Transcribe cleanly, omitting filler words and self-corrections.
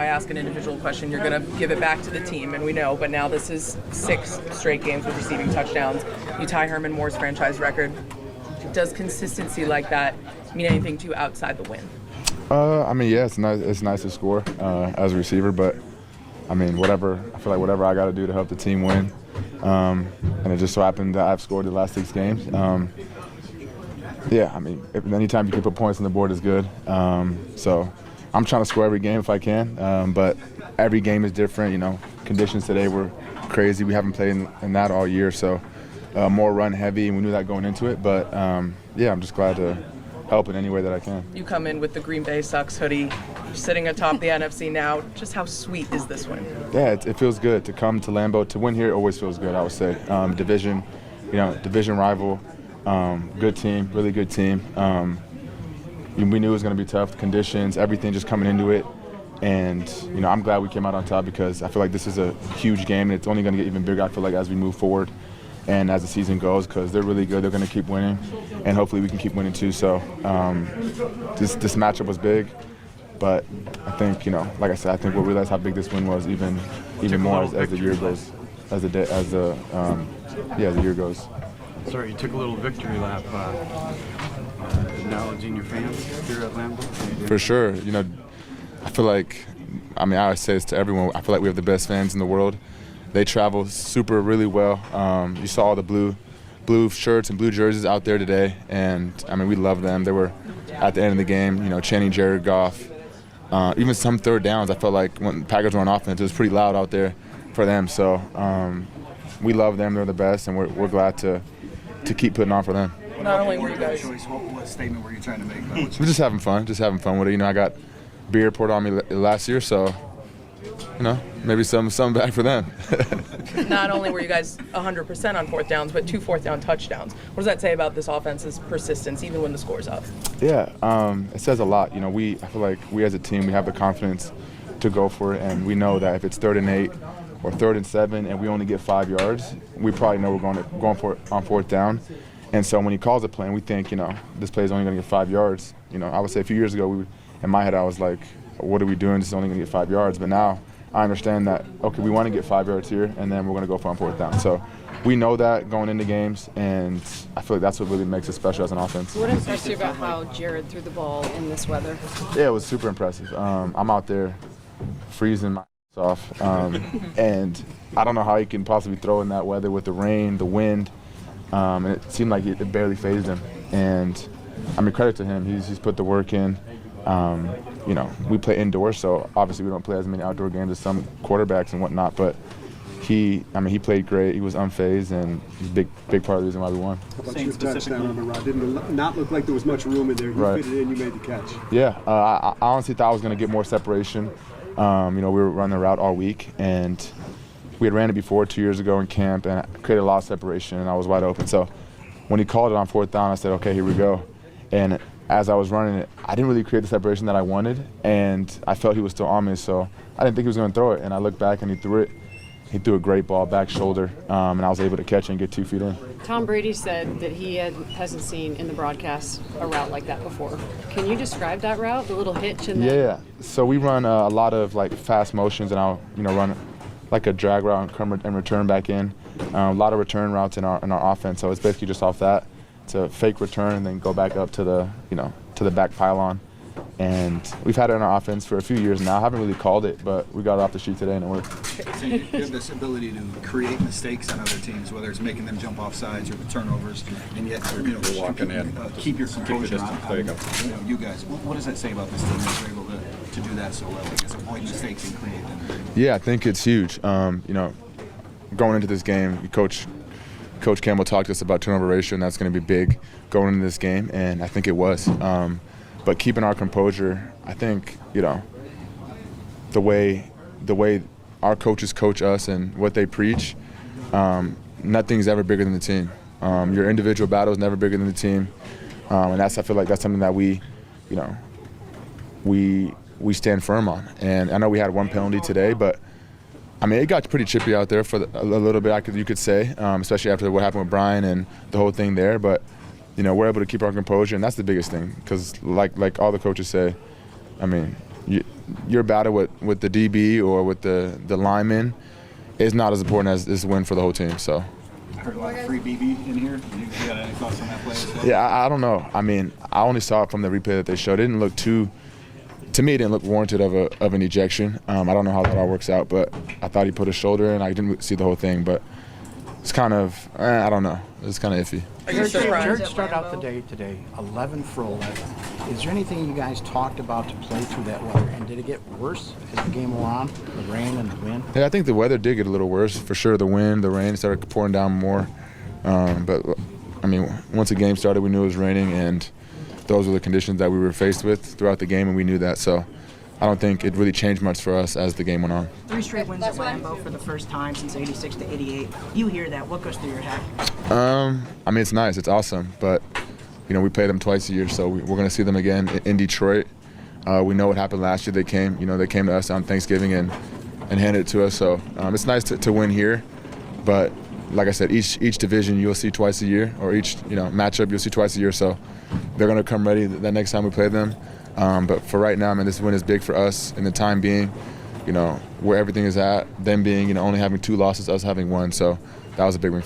I ask an individual question, you're going to give it back to the team, and we know, but now this is 6 straight games with receiving touchdowns. You tie Herman Moore's franchise record. Does consistency like that mean anything to you outside the win? Yeah, it's nice to score as a receiver, but I feel like whatever I got to do to help the team win. And it just so happened that I've scored the last 6 games. Anytime you can put points on the board is good. So I'm trying to score every game if I can, but every game is different. Conditions today were crazy. We haven't played in that all year, so more run heavy, and we knew that going into it. But I'm just glad to help in any way that I can. You come in with the Green Bay Sucks hoodie, sitting atop the NFC now. Just how sweet is this win? Yeah, it feels good to come to Lambeau. To win here always feels good, I would say. Division rival, good team, really good team. We knew it was going to be tough, conditions, everything just coming into it. And, I'm glad we came out on top because I feel like this is a huge game, and it's only going to get even bigger, I feel like, as we move forward and as the season goes, because they're really good. They're going to keep winning, and hopefully we can keep winning too. So this matchup was big, but I think, like I said, I think we'll realize how big this win was even more as the year goes, as the year goes. Sorry, you took a little victory lap, acknowledging your fans here at Lambeau. For sure, I feel like, I always say this to everyone, I feel like we have the best fans in the world. They travel really well. You saw all the blue shirts and blue jerseys out there today, and we love them. They were at the end of the game, chanting Jared Goff. Even some third downs, I felt like when Packers were on offense, it was pretty loud out there for them. So we love them. They're the best, and we're glad to keep putting on for them. Not only were you guys... What statement were you trying to make? We're just having fun with it. I got beer poured on me last year, so maybe some back for them. Not only were you guys 100% on 4th downs, but 2 4th down touchdowns. What does that say about this offense's persistence, even when the score's up? Yeah, it says a lot. I feel like we as a team, we have the confidence to go for it, and we know that if it's 3rd and 8 or 3rd and 7 and we only get 5 yards, we probably know we're going for it on 4th down. And so when he calls a play and we think, this play is only going to get 5 yards, I would say a few years ago, in my head I was like, what are we doing? This is only going to get 5 yards. But now I understand that, okay, we want to get 5 yards here, and then we're going to go for on 4th down. So we know that going into games, and I feel like that's what really makes it special as an offense. What impressed you about how Jared threw the ball in this weather? Yeah, it was super impressive. I'm out there freezing my ass off, and I don't know how he can possibly throw in that weather with the rain, the wind, and it seemed like it barely fazed him. And credit to him. He's put the work in. We play indoors, so obviously we don't play as many outdoor games as some quarterbacks and whatnot, but he played great. He was unfazed, and he's a big part of the reason why we won. How about your touchdown on the rod? Didn't not look like there was much room in there. You fit it in, you made the catch. Yeah, I honestly thought I was going to get more separation. We were running the route all week, and we had ran it before 2 years ago in camp, and it created a lot of separation, and I was wide open. So when he called it on 4th down, I said, okay, here we go. And as I was running it, I didn't really create the separation that I wanted, and I felt he was still on me, so I didn't think he was going to throw it. And I looked back, and he threw it. He threw a great ball, back shoulder, and I was able to catch it and get 2 feet in. Tom Brady said that he hasn't seen in the broadcast a route like that before. Can you describe that route, the little hitch? Yeah, so we run a lot of fast motions, and I'll run like a drag route and come and return back in. A lot of return routes in our offense, so it's basically just off that. It's a fake return and then go back up to the back pylon. And we've had it in our offense for a few years now. I haven't really called it, but we got it off the sheet today and it worked. So you have this ability to create mistakes on other teams, whether it's making them jump off sides or the turnovers, and yet keep your composure on you guys. What does that say about this team that you're able to do that so well? Avoid mistakes and create them. Yeah, I think it's huge. Going into this game, Coach Campbell talked to us about turnover ratio, and that's going to be big going into this game, and I think it was. But keeping our composure, I think, the way our coaches coach us and what they preach, nothing's ever bigger than the team. Your individual battle is never bigger than the team, and I feel like that's something that we stand firm on. And I know we had 1 penalty today, but it got pretty chippy out there for a little bit, you could say, especially after what happened with Brian and the whole thing there. But we're able to keep our composure, and that's the biggest thing. Because like all the coaches say, your battle with the DB or with the lineman is not as important as this win for the whole team. So. I heard a lot of free BB in here. You got any thoughts on that play as well? Yeah, I don't know. I mean, I only saw it from the replay that they showed. It didn't look to me, it didn't look warranted of an ejection. I don't know how that all works out, but I thought he put his shoulder in. I didn't see the whole thing, but it's kind of, I don't know. It's kind of iffy. Are you surprised? Jared started out the day today 11 for 11. Is there anything you guys talked about to play through that weather? And did it get worse as the game went on, the rain and the wind? Yeah, I think the weather did get a little worse for sure. The wind, the rain started pouring down more. But I mean, once the game started, we knew it was raining, and those were the conditions that we were faced with throughout the game, and we knew that. So I don't think it really changed much for us as the game went on. 3 straight wins at Lambeau for the first time since '86 to '88. You hear that? What goes through your head? I mean, it's nice. It's awesome. But, we play them twice a year, so we're going to see them again in Detroit. We know what happened last year. They came to us on Thanksgiving and handed it to us. So it's nice to win here. But, like I said, each division you'll see twice a year, or each matchup you'll see twice a year. So they're going to come ready the next time we play them. But for right now, this win is big for us in the time being, where everything is at, them being, only having 2 losses, us having 1. So that was a big win for us.